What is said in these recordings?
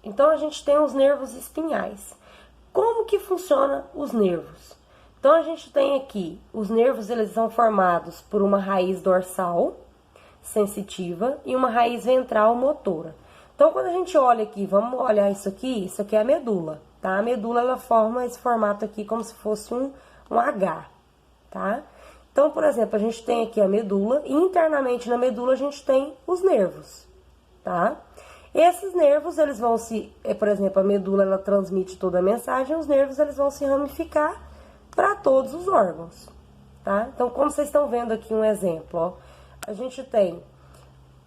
Então, a gente tem os nervos espinhais. Como que funciona os nervos? Então, a gente tem aqui, os nervos, eles são formados por uma raiz dorsal, sensitiva, e uma raiz ventral motora. Então, quando a gente olha aqui, vamos olhar isso aqui é a medula, tá? A medula, ela forma esse formato aqui como se fosse um H, tá? Então, por exemplo, a gente tem aqui a medula, e internamente na medula a gente tem os nervos, tá? Esses nervos, eles vão por exemplo, a medula, ela transmite toda a mensagem, os nervos, eles vão se ramificar para todos os órgãos, tá? Então, como vocês estão vendo aqui um exemplo, ó, a gente tem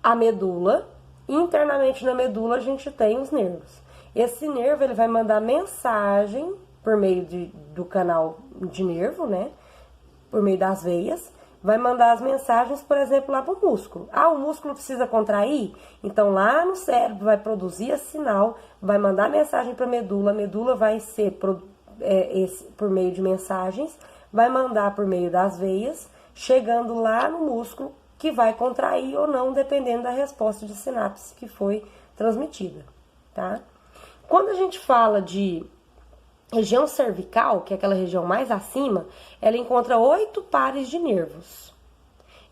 a medula, internamente na medula a gente tem os nervos. Esse nervo, ele vai mandar mensagem por meio do canal de nervo, né? Por meio das veias, vai mandar as mensagens, por exemplo, lá pro músculo. Ah, o músculo precisa contrair? Então, lá no cérebro vai produzir esse sinal, vai mandar mensagem para a medula vai ser por meio de mensagens, vai mandar por meio das veias, chegando lá no músculo, que vai contrair ou não, dependendo da resposta de sinapse que foi transmitida, tá? Quando a gente fala de região cervical, que é aquela região mais acima, ela encontra 8 pares de nervos.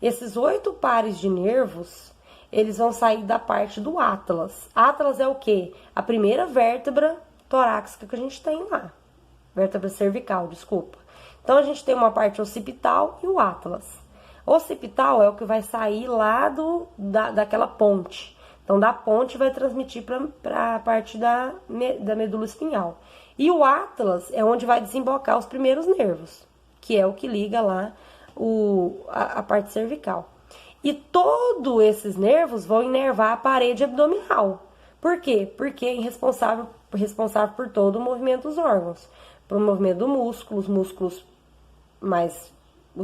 Esses 8 pares de nervos, eles vão sair da parte do atlas. Atlas é o quê? A primeira vértebra torácica que a gente tem lá. Vértebra cervical, desculpa. Então, a gente tem uma parte occipital e o atlas. Occipital é o que vai sair lá daquela ponte. Então, da ponte vai transmitir para a parte da medula espinhal. E o atlas é onde vai desembocar os primeiros nervos, que é o que liga lá a parte cervical. E todos esses nervos vão inervar a parede abdominal. Por quê? Porque é responsável por todo o movimento dos órgãos. Para o movimento do músculo, os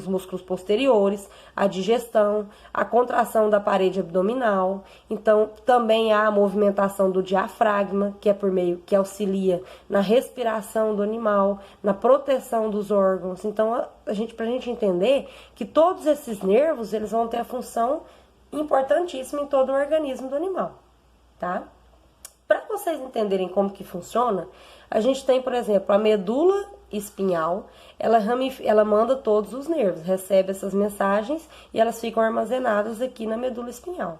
músculos posteriores, a digestão, a contração da parede abdominal. Então, também há a movimentação do diafragma, que auxilia na respiração do animal, na proteção dos órgãos. Então, pra gente entender que todos esses nervos, eles vão ter a função importantíssima em todo o organismo do animal, tá? Para vocês entenderem como que funciona, a gente tem, por exemplo, a medula espinhal, ela manda todos os nervos, recebe essas mensagens e elas ficam armazenadas aqui na medula espinhal,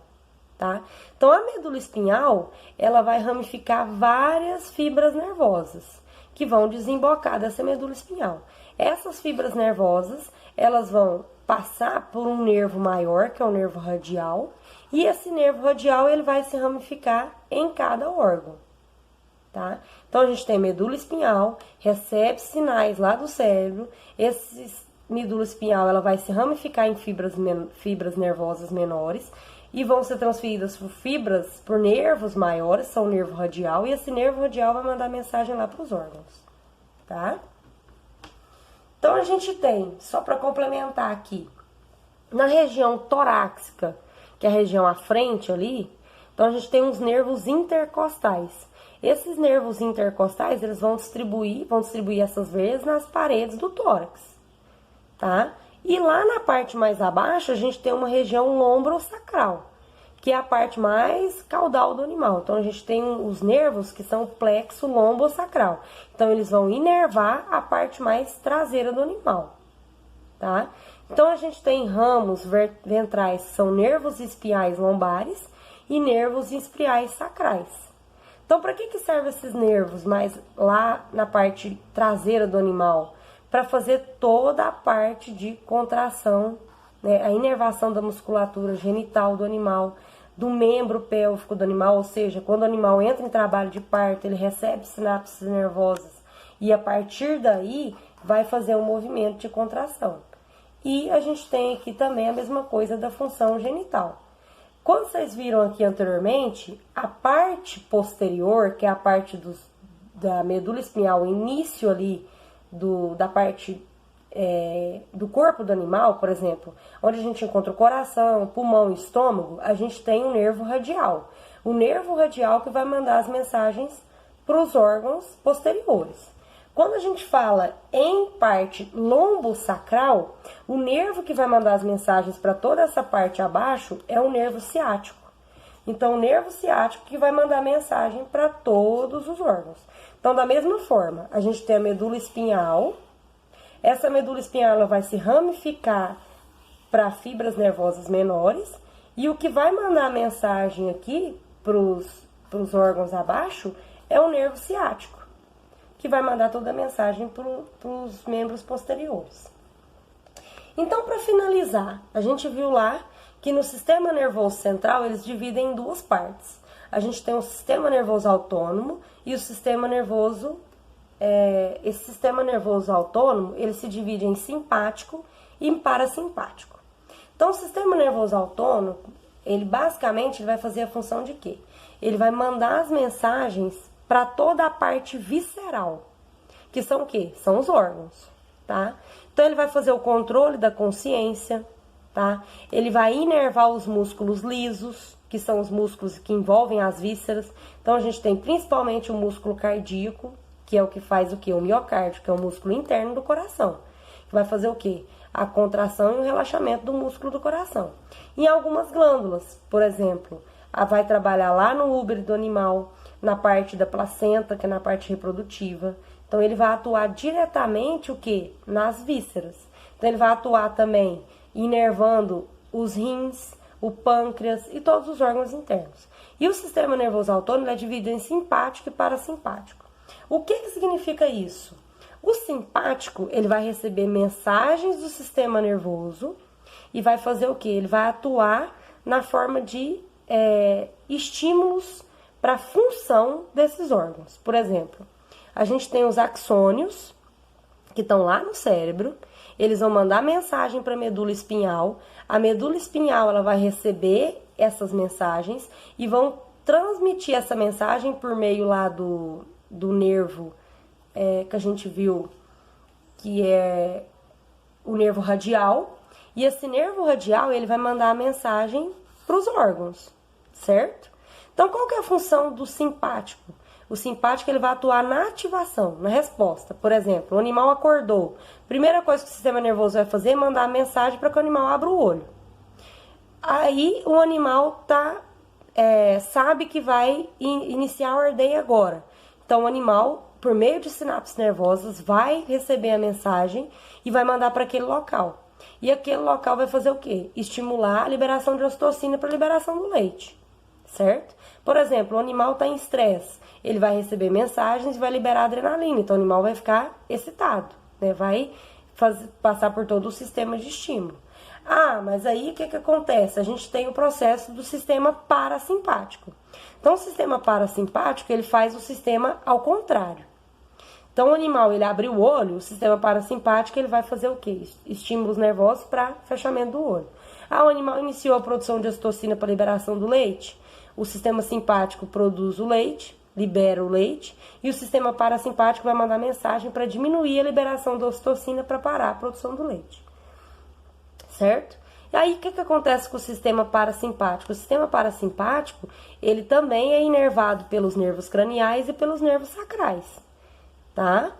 tá? Então, a medula espinhal, ela vai ramificar várias fibras nervosas que vão desembocar dessa medula espinhal. Essas fibras nervosas, elas vão passar por um nervo maior, que é o nervo radial, e esse nervo radial, ele vai se ramificar em cada órgão, tá? Então, a gente tem medula espinhal, recebe sinais lá do cérebro, medula espinhal, ela vai se ramificar em fibras nervosas menores, e vão ser transferidas por nervos maiores, são o nervo radial, e esse nervo radial vai mandar mensagem lá para os órgãos, tá? Então, a gente tem, só para complementar aqui, na região torácica, que é a região à frente ali, então a gente tem os nervos intercostais. Esses nervos intercostais, eles vão distribuir essas veias nas paredes do tórax, tá? E lá na parte mais abaixo, a gente tem uma região lombosacral, que é a parte mais caudal do animal. Então, a gente tem os nervos que são o plexo lombosacral. Então, eles vão inervar a parte mais traseira do animal, tá? Então, a gente tem ramos ventrais, que são nervos espiais lombares e nervos espiais sacrais. Então, para que servem esses nervos mais lá na parte traseira do animal? Para fazer toda a parte de contração, né? A inervação da musculatura genital do animal, do membro pélvico do animal, ou seja, quando o animal entra em trabalho de parto, ele recebe sinapses nervosas e a partir daí vai fazer um movimento de contração. E a gente tem aqui também a mesma coisa da função genital. Quando vocês viram aqui anteriormente, a parte posterior, que é a parte da medula espinhal, o início ali da parte do corpo do animal, por exemplo, onde a gente encontra o coração, pulmão e estômago, a gente tem um nervo radial. O nervo radial que vai mandar as mensagens para os órgãos posteriores. Quando a gente fala em parte lombosacral, o nervo que vai mandar as mensagens para toda essa parte abaixo é o nervo ciático. Então, o nervo ciático que vai mandar mensagem para todos os órgãos. Então, da mesma forma, a gente tem a medula espinhal. Essa medula espinhal ela vai se ramificar para fibras nervosas menores. E o que vai mandar mensagem aqui para os órgãos abaixo é o nervo ciático, que vai mandar toda a mensagem para os membros posteriores. Então, para finalizar, a gente viu lá que no sistema nervoso central eles dividem em duas partes. A gente tem o sistema nervoso autônomo e o sistema nervoso, esse sistema nervoso autônomo, ele se divide em simpático e em parasimpático. Então, o sistema nervoso autônomo, ele basicamente vai fazer a função de quê? Ele vai mandar as mensagens para toda a parte visceral, que são o quê? São os órgãos, tá? Então, ele vai fazer o controle da consciência, tá? Ele vai inervar os músculos lisos, que são os músculos que envolvem as vísceras. Então, a gente tem principalmente o músculo cardíaco, que é o que faz o quê? O miocárdio, que é o músculo interno do coração, que vai fazer o quê? A contração e o relaxamento do músculo do coração. Em algumas glândulas, por exemplo, vai trabalhar lá no útero do animal, na parte da placenta, que é na parte reprodutiva. Então, ele vai atuar diretamente o quê? Nas vísceras. Então, ele vai atuar também inervando os rins, o pâncreas e todos os órgãos internos. E o sistema nervoso autônomo é dividido em simpático e parasimpático. O que significa isso? O simpático, ele vai receber mensagens do sistema nervoso e vai fazer o quê? Ele vai atuar na forma de estímulos para a função desses órgãos. Por exemplo, a gente tem os axônios, que estão lá no cérebro, eles vão mandar mensagem para a medula espinhal. A medula espinhal ela vai receber essas mensagens e vão transmitir essa mensagem por meio lá do nervo que a gente viu, que é o nervo radial. E esse nervo radial ele vai mandar a mensagem para os órgãos, certo? Então, qual que é a função do simpático? O simpático ele vai atuar na ativação, na resposta. Por exemplo, o animal acordou. Primeira coisa que o sistema nervoso vai fazer é mandar a mensagem para que o animal abra o olho. Aí o animal sabe que vai iniciar a ordeia agora. Então o animal, por meio de sinapses nervosas, vai receber a mensagem e vai mandar para aquele local. E aquele local vai fazer o quê? Estimular a liberação de ocitocina para a liberação do leite, certo? Por exemplo, o animal está em estresse, ele vai receber mensagens e vai liberar adrenalina, então o animal vai ficar excitado, né? Vai passar por todo o sistema de estímulo. Ah, mas aí o que acontece? A gente tem o processo do sistema parasimpático. Então, o sistema parasimpático, ele faz o sistema ao contrário. Então, o animal, ele abre o olho, o sistema parasimpático, ele vai fazer o quê? Estímulos nervosos para fechamento do olho. Ah, o animal iniciou a produção de ocitocina para liberação do leite. O sistema simpático produz o leite, libera o leite, e o sistema parasimpático vai mandar mensagem para diminuir a liberação da ocitocina para parar a produção do leite. Certo? E aí, o que acontece com o sistema parasimpático? O sistema parasimpático, ele também é inervado pelos nervos craniais e pelos nervos sacrais, tá?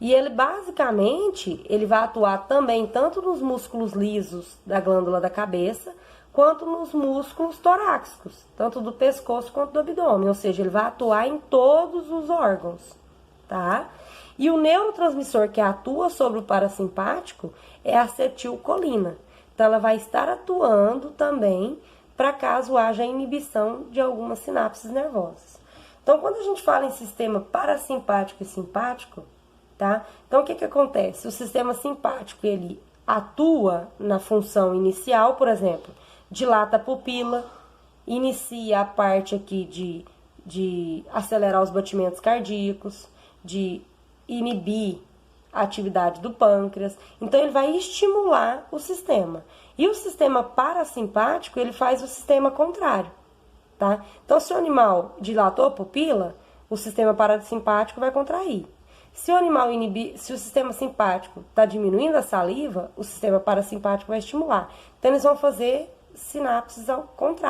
E ele, basicamente, ele vai atuar também tanto nos músculos lisos da glândula da cabeça, quanto nos músculos torácicos, tanto do pescoço quanto do abdômen, ou seja, ele vai atuar em todos os órgãos, tá? E o neurotransmissor que atua sobre o parasimpático é a acetilcolina. Então, ela vai estar atuando também para caso haja inibição de algumas sinapses nervosas. Então, quando a gente fala em sistema parasimpático e simpático, tá? Então, o que acontece? O sistema simpático, ele atua na função inicial, por exemplo, dilata a pupila, inicia a parte aqui de acelerar os batimentos cardíacos, de inibir a atividade do pâncreas. Então, ele vai estimular o sistema. E o sistema parasimpático, ele faz o sistema contrário, tá? Então, se o animal dilatou a pupila, o sistema parasimpático vai contrair. Se o animal se o sistema simpático está diminuindo a saliva, o sistema parasimpático vai estimular. Então, eles vão fazer sinapses ao contrário.